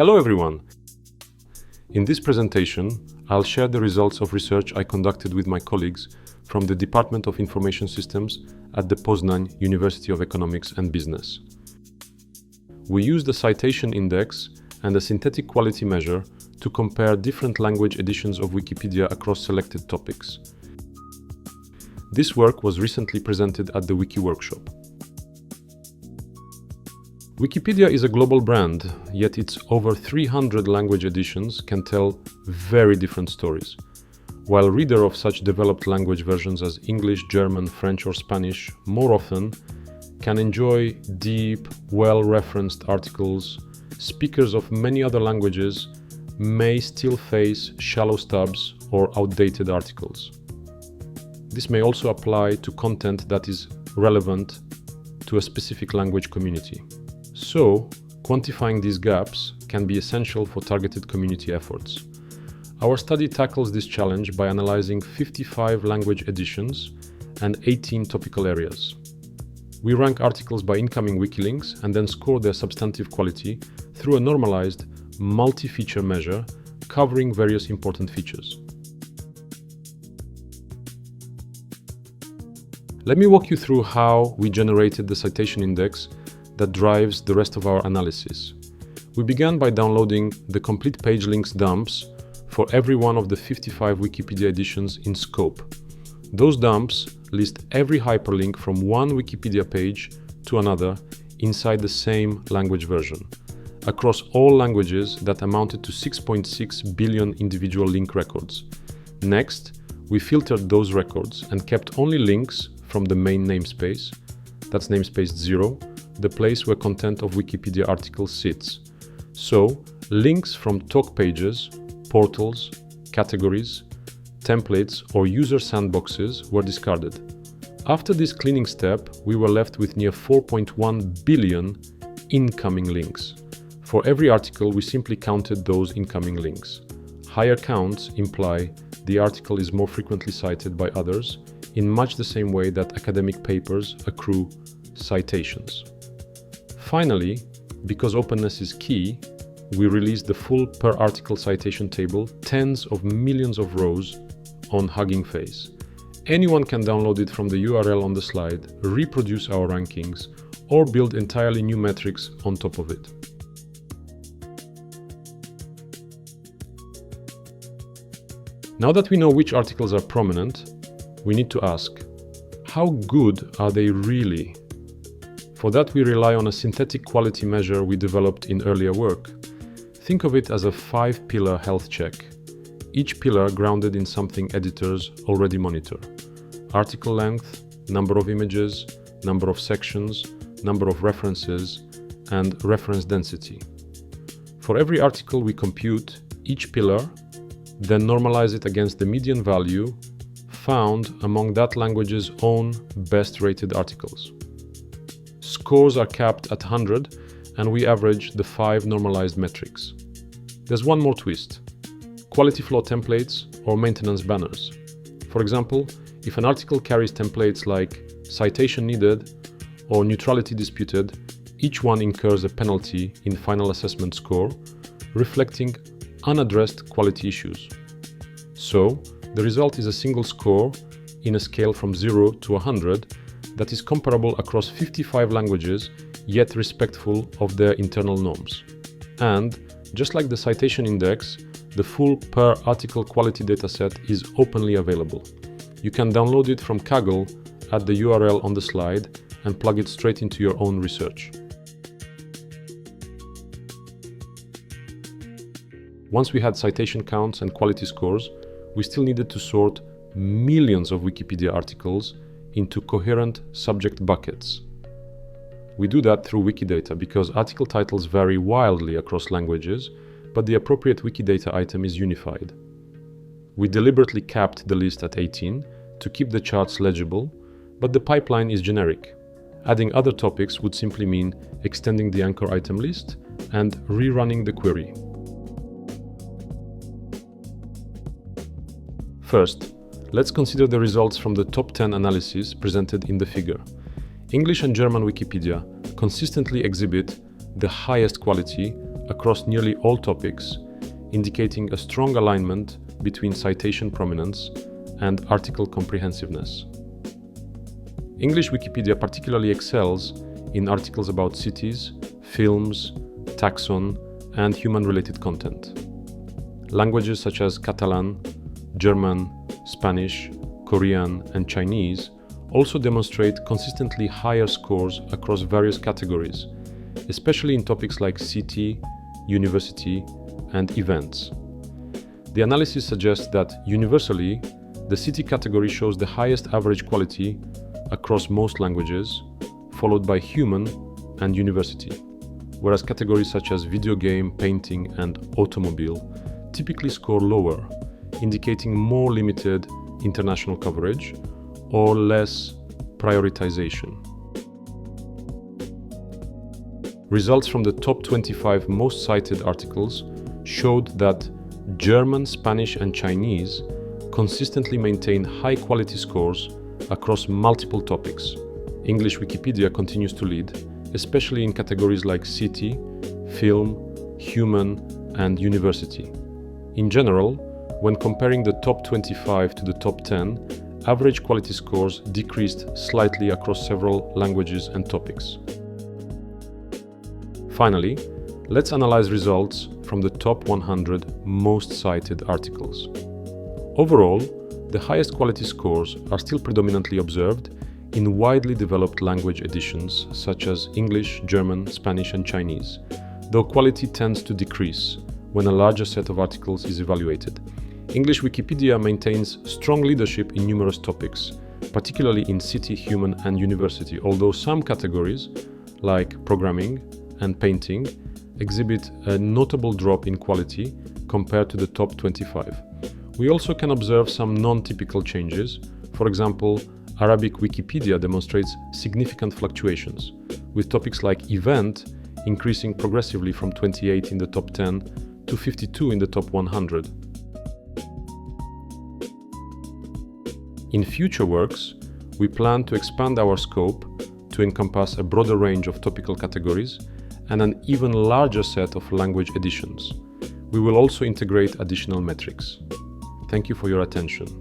Hello everyone! In this presentation, I'll share the results of research I conducted with my colleagues from the Department of Information Systems at the Poznań University of Economics and Business. We used a citation index and a synthetic quality measure to compare different language editions of Wikipedia across selected topics. This work was recently presented at the Wiki Workshop. Wikipedia is a global brand, yet its over 300 language editions can tell very different stories. While reader of such developed language versions as English, German, French or Spanish more often can enjoy deep, well-referenced articles, speakers of many other languages may still face shallow stubs or outdated articles. This may also apply to content that is relevant to a specific language community. So, quantifying these gaps can be essential for targeted community efforts. Our study tackles this challenge by analyzing 55 language editions and 18 topical areas. We rank articles by incoming wiki links and then score their substantive quality through a normalized, multi-feature measure covering various important features. Let me walk you through how we generated the citation index that drives the rest of our analysis. We began by downloading the complete page links dumps for every one of the 55 Wikipedia editions in scope. Those dumps list every hyperlink from one Wikipedia page to another inside the same language version, across all languages that amounted to 6.6 billion individual link records. Next, we filtered those records and kept only links from the main namespace, that's namespace 0, the place where content of Wikipedia articles sits. So, links from talk pages, portals, categories, templates or user sandboxes were discarded. After this cleaning step, we were left with near 4.1 billion incoming links. For every article, we simply counted those incoming links. Higher counts imply the article is more frequently cited by others in much the same way that academic papers accrue citations. Finally, because openness is key, we released the full per article citation table, tens of millions of rows on Hugging Face. Anyone can download it from the URL on the slide, reproduce our rankings, or build entirely new metrics on top of it. Now that we know which articles are prominent, we need to ask, how good are they really? For that, we rely on a synthetic quality measure we developed in earlier work. Think of it as a 5-pillar health check, each pillar grounded in something editors already monitor: article length, number of images, number of sections, number of references, and reference density. For every article we compute each pillar, then normalize it against the median value found among that language's own best-rated articles. Scores are capped at 100, and we average the 5 normalized metrics. There's one more twist: quality floor templates or maintenance banners. For example, if an article carries templates like citation needed or neutrality disputed, each one incurs a penalty in final assessment score, reflecting unaddressed quality issues. So, the result is a single score in a scale from 0 to 100 that is comparable across 55 languages, yet respectful of their internal norms. And, just like the citation index, the full per article quality dataset is openly available. You can download it from Kaggle at the URL on the slide and plug it straight into your own research. Once we had citation counts and quality scores, we still needed to sort millions of Wikipedia articles into coherent subject buckets. We do that through Wikidata because article titles vary wildly across languages, but the appropriate Wikidata item is unified. We deliberately capped the list at 18 to keep the charts legible, but the pipeline is generic. Adding other topics would simply mean extending the anchor item list and rerunning the query. First, let's consider the results from the top 10 analyses presented in the figure. English and German Wikipedia consistently exhibit the highest quality across nearly all topics, indicating a strong alignment between citation prominence and article comprehensiveness. English Wikipedia particularly excels in articles about cities, films, taxon, and human-related content. Languages such as Catalan, German, Spanish, Korean, and Chinese also demonstrate consistently higher scores across various categories, especially in topics like city, university, and events. The analysis suggests that, universally, the city category shows the highest average quality across most languages, followed by human and university, whereas categories such as video game, painting, and automobile typically score lower, indicating more limited international coverage or less prioritization. Results from the top 25 most cited articles showed that German, Spanish, and Chinese consistently maintain high-quality scores across multiple topics. English Wikipedia continues to lead, especially in categories like city, film, human, and university. In general, when comparing the top 25 to the top 10, average quality scores decreased slightly across several languages and topics. Finally, let's analyze results from the top 100 most cited articles. Overall, the highest quality scores are still predominantly observed in widely developed language editions such as English, German, Spanish, and Chinese, though quality tends to decrease when a larger set of articles is evaluated. English Wikipedia maintains strong leadership in numerous topics, particularly in city, human, and university, although some categories, like programming and painting, exhibit a notable drop in quality compared to the top 25. We also can observe some non-typical changes. For example, Arabic Wikipedia demonstrates significant fluctuations, with topics like event increasing progressively from 28 in the top 10 to 52 in the top 100. In future works, we plan to expand our scope to encompass a broader range of topical categories and an even larger set of language editions. We will also integrate additional metrics. Thank you for your attention.